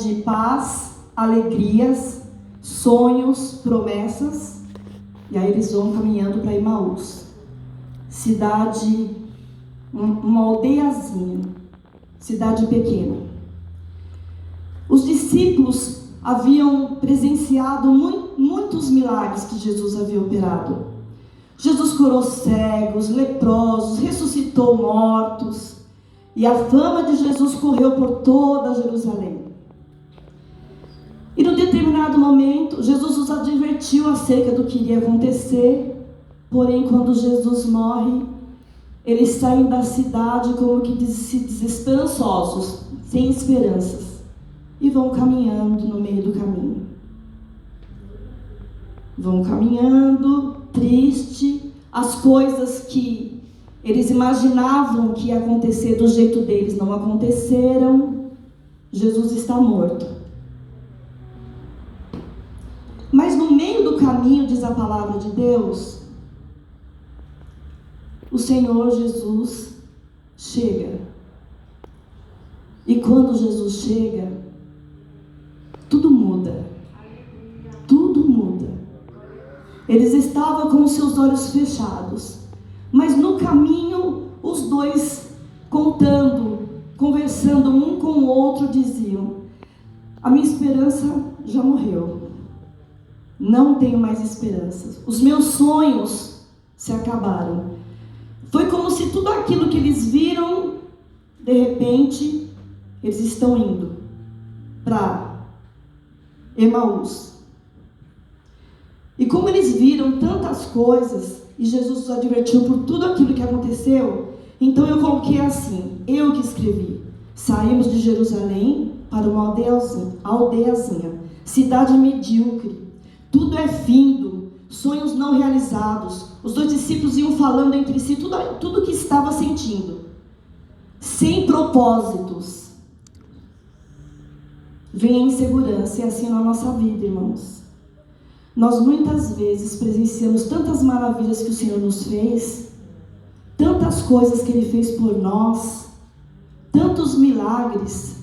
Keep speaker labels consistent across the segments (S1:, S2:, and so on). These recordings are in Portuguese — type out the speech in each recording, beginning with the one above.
S1: de paz, alegrias, sonhos, promessas. E aí eles vão caminhando para Emaús, cidade, uma aldeiazinha, cidade pequena. Os discípulos haviam presenciado muitos milagres que Jesus havia operado. Jesus curou cegos, leprosos, ressuscitou mortos, e a fama de Jesus correu por toda Jerusalém. E num determinado momento, Jesus os advertiu acerca do que iria acontecer. Porém, quando Jesus morre, eles saem da cidade como que desesperançosos, sem esperanças, e vão caminhando no meio do caminho. Vão caminhando, triste, as coisas que eles imaginavam que ia acontecer do jeito deles não aconteceram. Jesus está morto. Mas no meio do caminho, diz a palavra de Deus, o Senhor Jesus chega. E quando Jesus chega, tudo muda. Tudo muda. Eles estavam com os seus olhos fechados. Mas no caminho, os dois contando, conversando um com o outro, diziam: a minha esperança já morreu. Não tenho mais esperança. Os meus sonhos se acabaram. Foi como se tudo aquilo que eles viram, de repente, eles estão indo para Emaús. E como eles viram tantas coisas, e Jesus os advertiu por tudo aquilo que aconteceu, então eu coloquei assim, eu que escrevi: saímos de Jerusalém para uma aldeiazinha, cidade medíocre, tudo é findo, sonhos não realizados. Os dois discípulos iam falando entre si tudo o que estava sentindo, sem propósitos. Vem a insegurança, e assim na nossa vida, irmãos. Nós muitas vezes presenciamos tantas maravilhas que o Senhor nos fez, tantas coisas que Ele fez por nós, tantos milagres,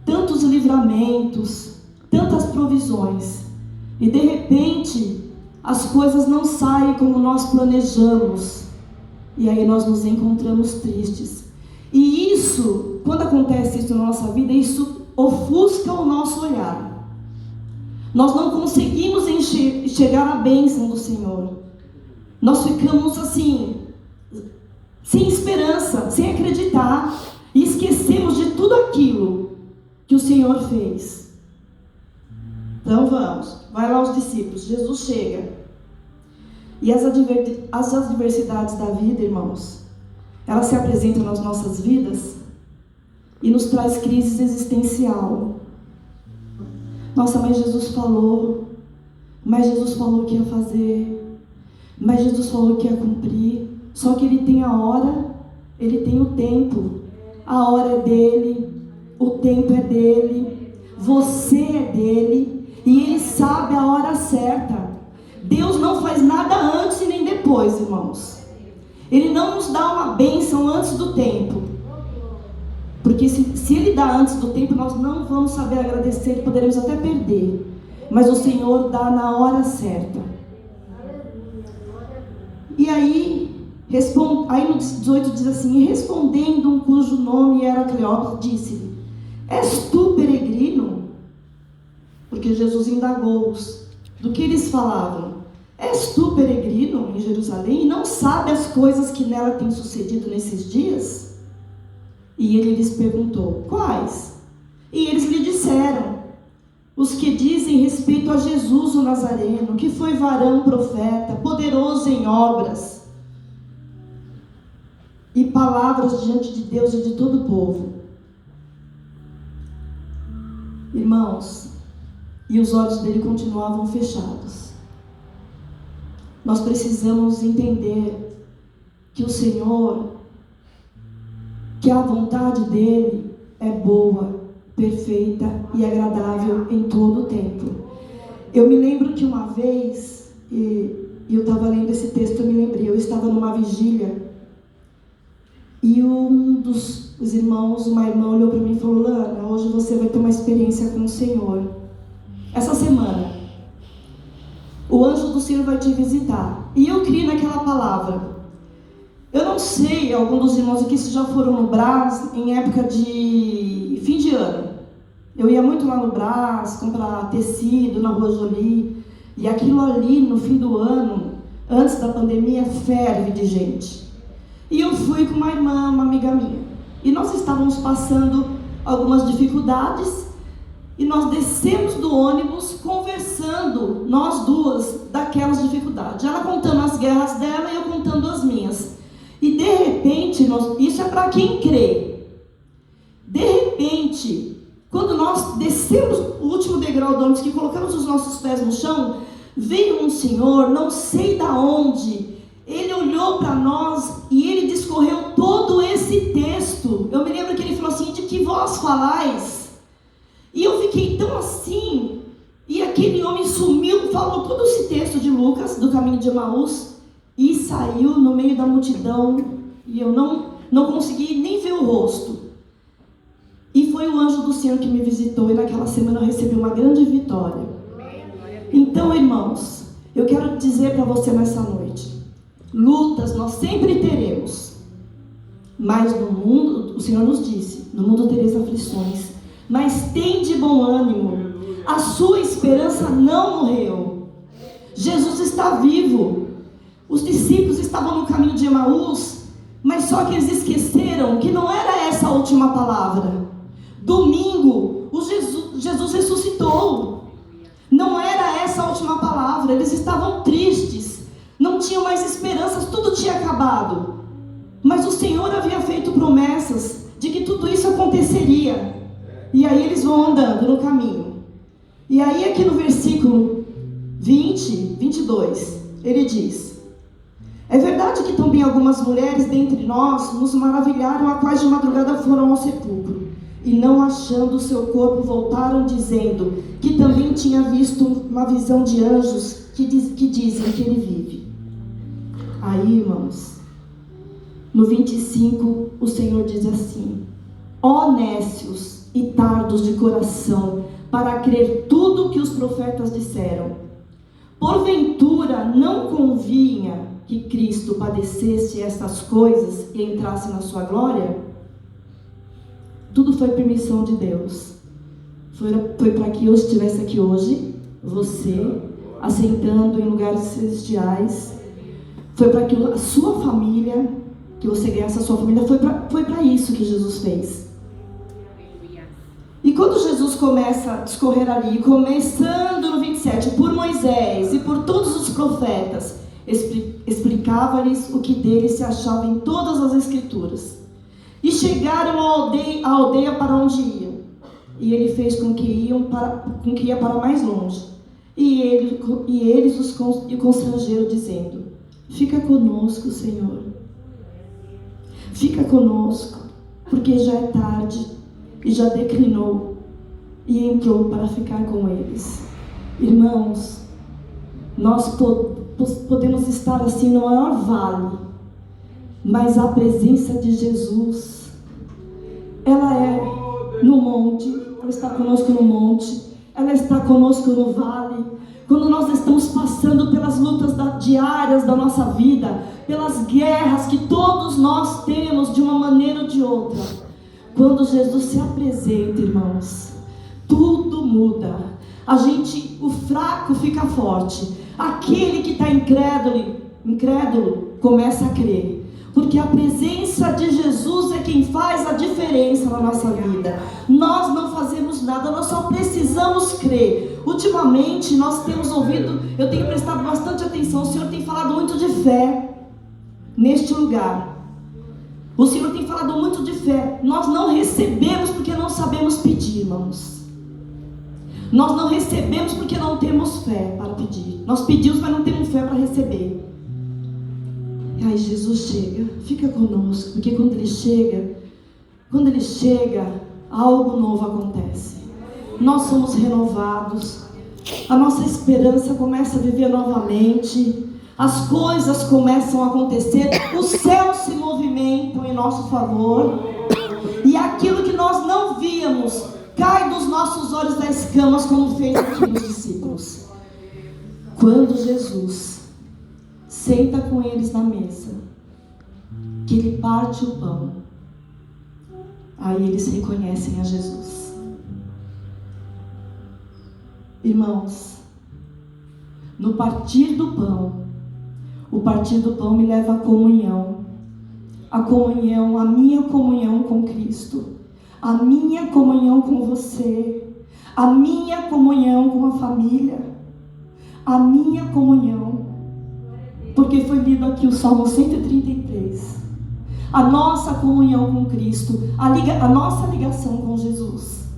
S1: tantos livramentos, tantas provisões, e de repente as coisas não saem como nós planejamos, e aí nós nos encontramos tristes. E isso, quando acontece isso na nossa vida, isso ofusca o nosso olhar. Nós não conseguimos enxergar a bênção do Senhor. Nós ficamos assim, sem esperança, sem acreditar, e esquecemos de tudo aquilo que o Senhor fez. Então vamos, vai lá os discípulos, Jesus chega. E as adversidades da vida, irmãos, elas se apresentam nas nossas vidas e nos traz crise existencial. Nossa, mas Jesus falou que ia fazer, mas Jesus falou que ia cumprir. Só que Ele tem a hora, Ele tem o tempo. A hora é dEle, o tempo é dEle, você é dEle, e Ele sabe a hora certa. Deus não faz nada antes e nem depois, irmãos. Ele não nos dá uma bênção antes do tempo. Porque se Ele dá antes do tempo, nós não vamos saber agradecer, poderemos até perder. Mas o Senhor dá na hora certa. E aí no 18 diz assim: e respondendo um cujo nome era Cleópatra, disse-lhe: és tu peregrino? Porque Jesus indagou-os do que eles falavam. És tu peregrino em Jerusalém e não sabe as coisas que nela têm sucedido nesses dias? E ele lhes perguntou: quais? E eles lhe disseram: os que dizem respeito a Jesus o Nazareno, que foi varão profeta, poderoso em obras e palavras diante de Deus e de todo o povo. Irmãos, e os olhos dele continuavam fechados. Nós precisamos entender que o Senhor, que a vontade dele é boa, perfeita e agradável em todo o tempo. Eu me lembro que uma vez, e eu estava lendo esse texto, eu me lembrei, eu estava numa vigília, E os irmãos, uma irmã olhou para mim e falou: Lana, hoje você vai ter uma experiência com o Senhor. Essa semana, o anjo do Senhor vai te visitar. E eu criei naquela palavra. Eu não sei, alguns dos irmãos aqui se já foram no Brás em época de fim de ano. Eu ia muito lá no Brás, comprar tecido na Rua Jolie. E aquilo ali, no fim do ano, antes da pandemia, ferve de gente. E eu fui com uma irmã, uma amiga minha. E nós estávamos passando algumas dificuldades. E nós descemos do ônibus conversando, nós duas, daquelas dificuldades. Ela contando as guerras dela e eu contando as minhas. E de repente, isso é para quem crê. De repente, quando nós descemos o último degrau do ônibus, que colocamos os nossos pés no chão, veio um senhor, não sei da onde, ele olhou para nós e ele discorreu todo esse texto. Eu me lembro que ele falou assim: de que vós falais? E eu fiquei tão assim, e aquele homem sumiu, falou todo esse texto de Lucas, do caminho de Emaús, e saiu no meio da multidão, e eu não consegui nem ver o rosto. E foi o anjo do Senhor que me visitou, e naquela semana eu recebi uma grande vitória. Então, irmãos, eu quero dizer para você nessa noite: lutas nós sempre teremos, mas no mundo, o Senhor nos disse, no mundo tereis aflições, mas tem de bom ânimo, a sua esperança não morreu. Jesus está vivo. Os discípulos estavam no caminho de Emaús, mas só que eles esqueceram que não era essa a última palavra. Domingo, Jesus ressuscitou. Não era essa a última palavra. Eles estavam tristes, não tinham mais esperanças, tudo tinha acabado. Mas o Senhor havia feito promessas de que tudo isso aconteceria. E aí eles vão andando no caminho. E aí aqui no versículo 22, ele diz: é verdade que também algumas mulheres dentre nós nos maravilharam, a quais de madrugada foram ao sepulcro, e não achando o seu corpo voltaram dizendo que também tinha visto uma visão de anjos que dizem que ele vive. Aí, irmãos, no 25 o Senhor diz assim: ó nécios e tardos de coração, para crer tudo que os profetas disseram. Porventura não convinha que Cristo padecesse estas coisas e entrasse na sua glória? Tudo foi permissão de Deus. Foi para que eu estivesse aqui hoje, você, assentando em lugares celestiais. Foi para que a sua família, que você ganhasse a sua família, foi para isso que Jesus fez. E quando Jesus começa a discorrer ali, começando no 27, por Moisés e por todos os profetas, explicava-lhes o que dele se achava em todas as escrituras. E chegaram à aldeia para onde iam. E ele fez com que ia para mais longe. E eles os constrangeram, dizendo: fica conosco, Senhor. Fica conosco, porque já é tarde. E já declinou. E entrou para ficar com eles. Irmãos, nós podemos estar assim no maior vale, mas a presença de Jesus, ela é no monte, ela está conosco no monte, ela está conosco no vale. Quando nós estamos passando pelas lutas diárias da nossa vida, pelas guerras que todos nós temos de uma maneira ou de outra, quando Jesus se apresenta, irmãos, tudo muda. O fraco fica forte. Aquele que está incrédulo começa a crer. Porque a presença de Jesus é quem faz a diferença na nossa vida. Nós não fazemos nada, nós só precisamos crer. Ultimamente nós temos ouvido, eu tenho prestado bastante atenção, o Senhor tem falado muito de fé neste lugar. O Senhor tem falado muito de fé. Nós não recebemos porque não sabemos pedir, irmãos. Nós não recebemos porque não temos fé para pedir. Nós pedimos, mas não temos fé para receber. E aí Jesus chega, fica conosco, porque quando Ele chega, algo novo acontece. Nós somos renovados, a nossa esperança começa a viver novamente, as coisas começam a acontecer, os céus se movimentam em nosso favor, e aquilo que nós não víamos cai dos nossos olhos das escamas, como fez aqui nos discípulos. Quando Jesus senta com eles na mesa, que ele parte o pão, aí eles reconhecem a Jesus. Irmãos, no partir do pão, o partir do pão me leva à comunhão, a minha comunhão com Cristo, a minha comunhão com você, a minha comunhão com a família, a minha comunhão, porque foi lido aqui o Salmo 133, a nossa comunhão com Cristo, a nossa ligação com Jesus.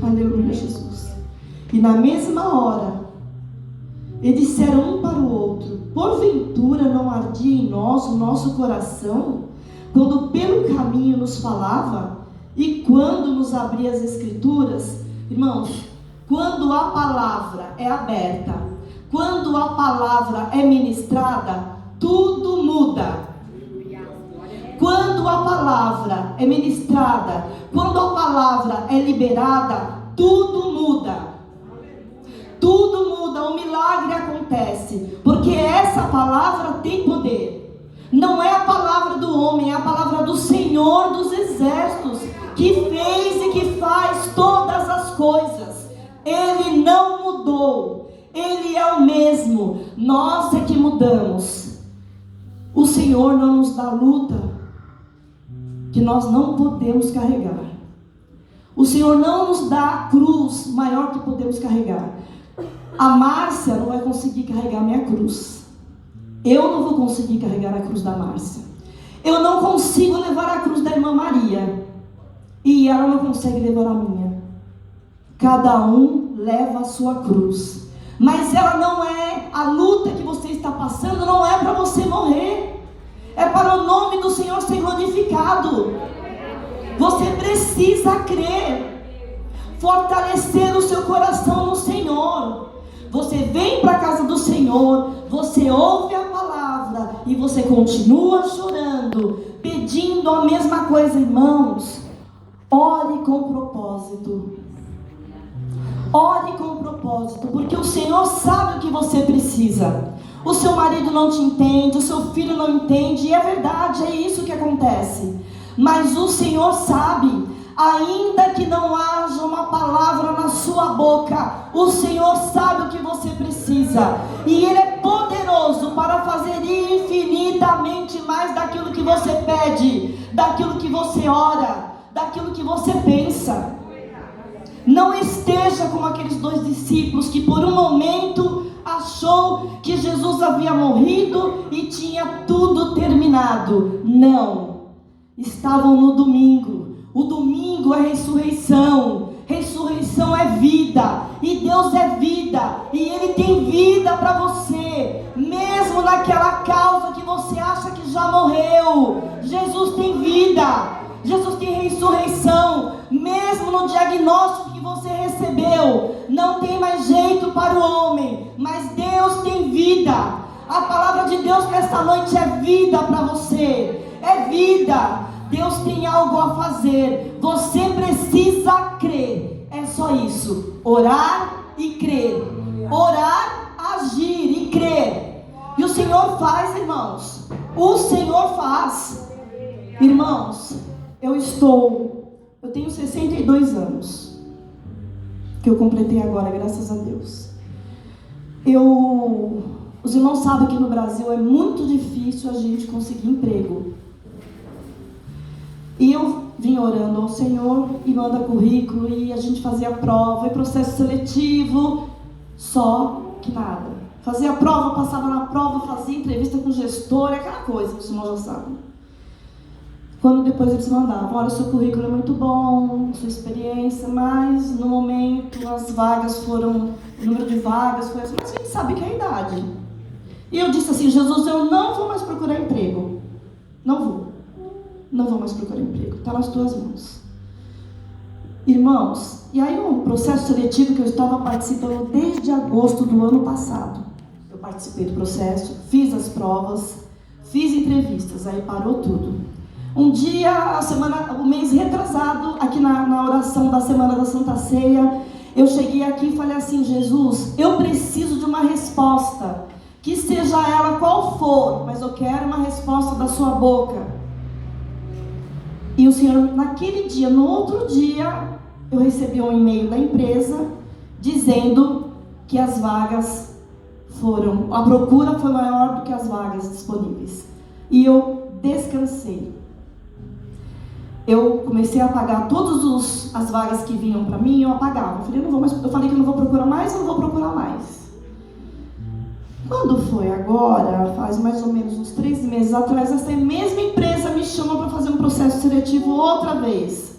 S1: Aleluia, Jesus. E na mesma hora, eles disseram um para o outro: porventura não ardia em nós o nosso coração, quando pelo caminho nos falava, e quando nos abria as Escrituras? Irmãos, quando a palavra é aberta, quando a palavra é ministrada, tudo muda. Quando a palavra é ministrada, quando a palavra é liberada, tudo muda. Tudo muda, um milagre acontece, porque essa palavra tem poder. Não é a palavra do homem, é a palavra do Senhor dos Exércitos, que fez e que faz todas as coisas. Ele não mudou, Ele é o mesmo, nós é que mudamos. O Senhor não nos dá luta que nós não podemos carregar. O Senhor não nos dá a cruz maior que podemos carregar. A Márcia não vai conseguir carregar a minha cruz. Eu não vou conseguir carregar a cruz da Márcia. Eu não consigo levar a cruz da irmã Maria. E ela não consegue levar a minha. Cada um leva a sua cruz. Mas ela não é, a luta que você está passando não é para você morrer. É para o nome do Senhor ser glorificado. Você precisa crer. Fortalecer o seu coração no Senhor. Você vem para a casa do Senhor, você ouve a palavra e você continua chorando, pedindo a mesma coisa. Irmãos, ore com propósito. Ore com propósito, porque o Senhor sabe o que você precisa. O seu marido não te entende, o seu filho não entende, e é verdade, é isso que acontece. Mas o Senhor sabe. Ainda que não haja uma palavra na sua boca, o Senhor sabe o que você precisa. E Ele é poderoso para fazer infinitamente mais daquilo que você pede, daquilo que você ora, daquilo que você pensa. Não esteja como aqueles dois discípulos que por um momento achou que Jesus havia morrido e tinha tudo terminado. Não, estavam no domingo. O domingo é ressurreição. Ressurreição é vida. E Deus é vida. E Ele tem vida para você. Mesmo naquela causa que você acha que já morreu, Jesus tem vida. Jesus tem ressurreição. Mesmo no diagnóstico que você recebeu, não tem mais jeito para o homem, mas Deus tem vida. A palavra de Deus nesta noite é vida para você. É vida. Deus tem algo a fazer. Você precisa crer. É só isso. Orar e crer. Orar, agir e crer. E o Senhor faz, irmãos. O Senhor faz. Irmãos, eu tenho 62 anos. Que eu completei agora, graças a Deus. Os irmãos sabem que no Brasil é muito difícil a gente conseguir emprego. E eu vim orando ao Senhor e manda currículo, e a gente fazia prova, e processo seletivo, só que nada. Fazia prova, passava na prova, fazia entrevista com o gestor, aquela coisa que os irmãos já sabem. Quando depois eles mandavam: olha, seu currículo é muito bom, sua experiência, mas no momento as vagas foram, o número de vagas foi assim, mas a gente sabe que é a idade. E eu disse assim: Jesus, eu não vou mais procurar emprego. Não vou mais procurar emprego, está nas tuas mãos. Irmãos, e aí um processo seletivo que eu estava participando desde agosto do ano passado. Eu participei do processo, fiz as provas, fiz entrevistas, aí parou tudo. Um dia, o mês retrasado, aqui na oração da Semana da Santa Ceia, eu cheguei aqui e falei assim: Jesus, eu preciso de uma resposta, que seja ela qual for, mas eu quero uma resposta da sua boca. E o Senhor, naquele dia, no outro dia, eu recebi um e-mail da empresa dizendo que as vagas a procura foi maior do que as vagas disponíveis. E eu descansei. Eu comecei a apagar todas as vagas que vinham para mim, eu apagava. Eu falei que eu não vou procurar mais, eu não vou procurar mais. Quando foi agora, faz mais ou menos uns 3 meses atrás, essa mesma empresa me chamou para fazer um processo seletivo outra vez.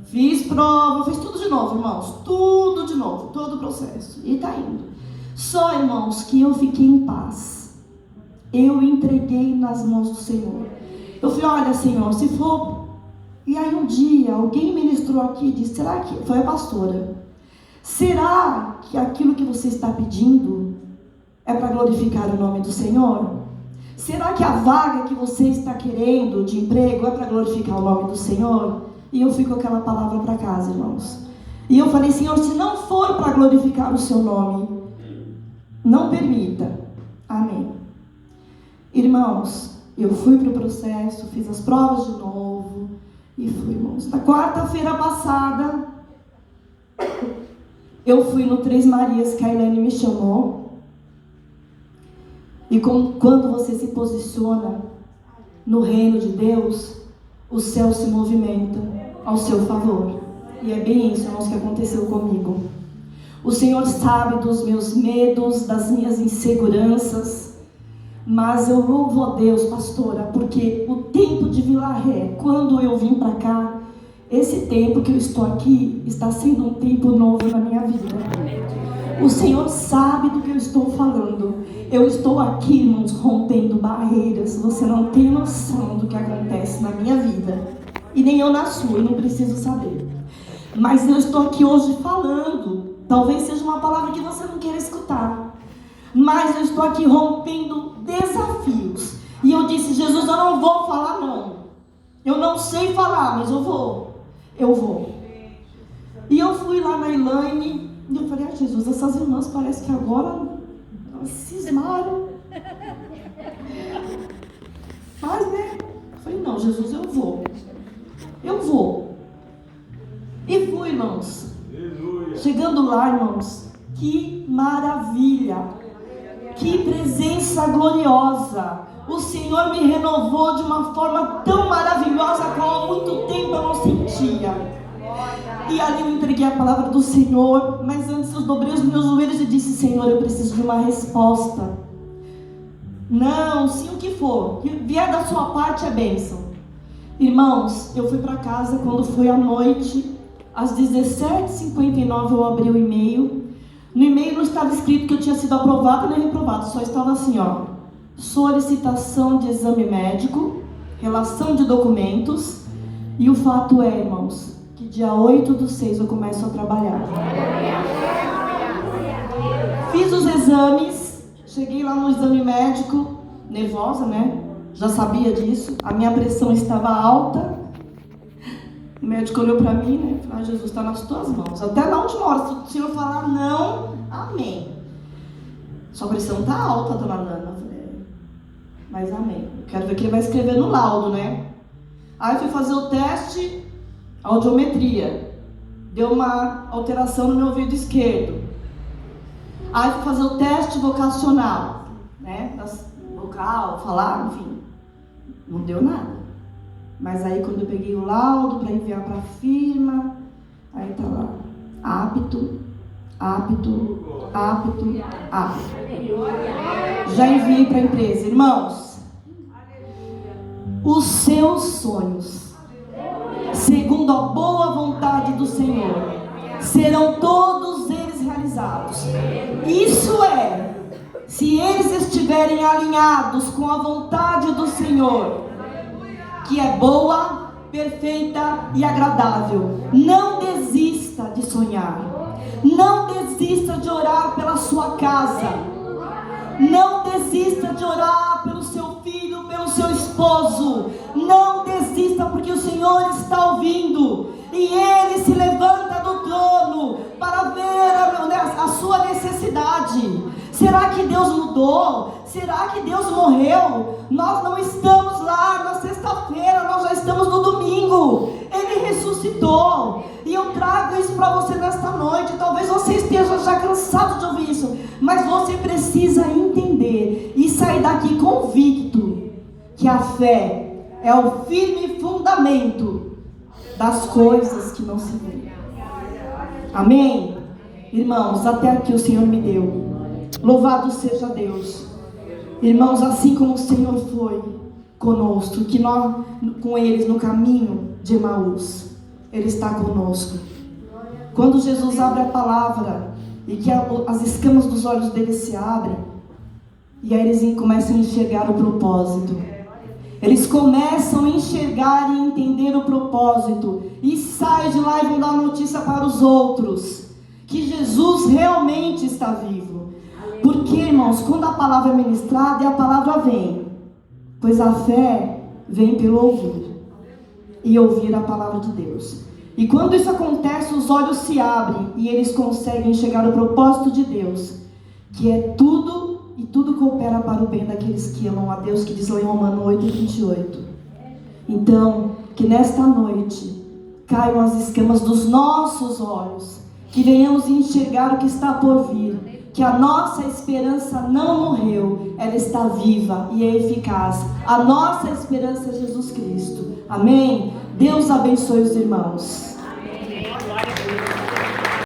S1: Fiz prova, fiz tudo de novo, irmãos. Tudo de novo, todo o processo. E tá indo. Só, irmãos, que eu fiquei em paz. Eu entreguei nas mãos do Senhor. Eu falei: olha, Senhor, se for... E aí um dia, alguém ministrou aqui e disse: será que... Foi a pastora. Será que aquilo que você está pedindo é para glorificar o nome do Senhor? Será que a vaga que você está querendo de emprego é para glorificar o nome do Senhor? E eu fui com aquela palavra para casa, irmãos. E eu falei: Senhor, se não for para glorificar o seu nome, não permita. Amém. Irmãos, eu fui para o processo, fiz as provas de novo e fui, irmãos. Na quarta-feira passada, eu fui no Três Marias que a Elaine me chamou. E quando você se posiciona no reino de Deus, o céu se movimenta ao seu favor. E é bem isso, irmãos, que aconteceu comigo. O Senhor sabe dos meus medos, das minhas inseguranças, mas eu louvo a Deus, pastora, porque o tempo de Vila Ré, quando eu vim para cá, esse tempo que eu estou aqui, está sendo um tempo novo na minha vida. O Senhor sabe do que eu estou falando. Eu estou aqui, irmãos, rompendo barreiras. Você não tem noção do que acontece na minha vida. E nem eu na sua, eu não preciso saber. Mas eu estou aqui hoje falando. Talvez seja uma palavra que você não queira escutar. Mas eu estou aqui rompendo desafios. E eu disse: Jesus, eu não vou falar não. Eu não sei falar, mas eu vou. Eu vou. E eu fui lá na Elaine e eu falei: Jesus, essas irmãs parece que agora elas cismaram. Mas, né? Eu falei: não, Jesus, eu vou. Eu vou. E fui, irmãos. Chegando lá, irmãos, que maravilha. Que presença gloriosa. O Senhor me renovou de uma forma tão maravilhosa como há muito tempo eu não sentia. E ali eu entreguei a palavra do Senhor, mas antes eu dobrei os meus joelhos e disse: Senhor, eu preciso de uma resposta. Não, sim, o que for, que vier da sua parte é bênção. Irmãos, eu fui para casa quando foi à noite, às 17h59 eu abri o e-mail. No e-mail não estava escrito que eu tinha sido aprovado nem reprovado, só estava assim, ó: solicitação de exame médico, relação de documentos. E o fato é, irmãos, que dia 8/6 eu começo a trabalhar. Fiz os exames, cheguei lá no exame médico, nervosa, né? Já sabia disso. A minha pressão estava alta. O médico olhou para mim, né? Falou: Jesus, está nas tuas mãos. Até na última hora, se o Senhor falar não, amém. Sua pressão está alta, dona Nana. Eu falei: mas amém. Eu quero ver o que ele vai escrever no laudo, né? Aí fui fazer o teste, audiometria. Deu uma alteração no meu ouvido esquerdo. Aí fui fazer o teste vocacional, né? Vocal, falar, enfim. Não deu nada. Mas aí quando eu peguei o laudo para enviar para a firma, aí tá lá: apto, apto, apto, apto. Já enviei para a empresa. Irmãos, os seus sonhos, segundo a boa vontade do Senhor, serão todos eles realizados. Isso é, se eles estiverem alinhados com a vontade do Senhor, que é boa, perfeita e agradável. Não desista de sonhar. Não desista de orar pela sua casa. Não desista de orar pelo seu filho, pelo seu esposo. Não desista, porque o Senhor está ouvindo. E Ele se levanta do trono para ver a sua necessidade. Será que Deus mudou? Será que Deus morreu? Nós não estamos lá na sexta-feira, nós já estamos no domingo. Ele ressuscitou. E eu trago isso para você nesta noite. Talvez você esteja já cansado de ouvir isso, mas você precisa entender e sair daqui convicto que a fé é o firme fundamento das coisas que não se veem. Amém? Irmãos, até aqui o Senhor me deu. Louvado seja Deus. Irmãos, assim como o Senhor foi conosco, que nós com eles no caminho de Emaús, Ele está conosco. Quando Jesus abre a palavra e que as escamas dos olhos deles se abrem, e aí eles começam a enxergar o propósito. Eles começam a enxergar e entender o propósito, e saem de lá e vão dar notícia para os outros que Jesus realmente está vivo. Porque, irmãos, quando a palavra é ministrada, e a palavra vem, pois a fé vem pelo ouvir, e ouvir a palavra de Deus. E quando isso acontece, os olhos se abrem, e eles conseguem enxergar o propósito de Deus, que é tudo, e tudo coopera para o bem daqueles que amam a Deus, que diz lá em Romanos 8:28. Então, que nesta noite caiam as escamas dos nossos olhos, que venhamos enxergar o que está por vir, que a nossa esperança não morreu, ela está viva e é eficaz. A nossa esperança é Jesus Cristo. Amém? Deus abençoe os irmãos.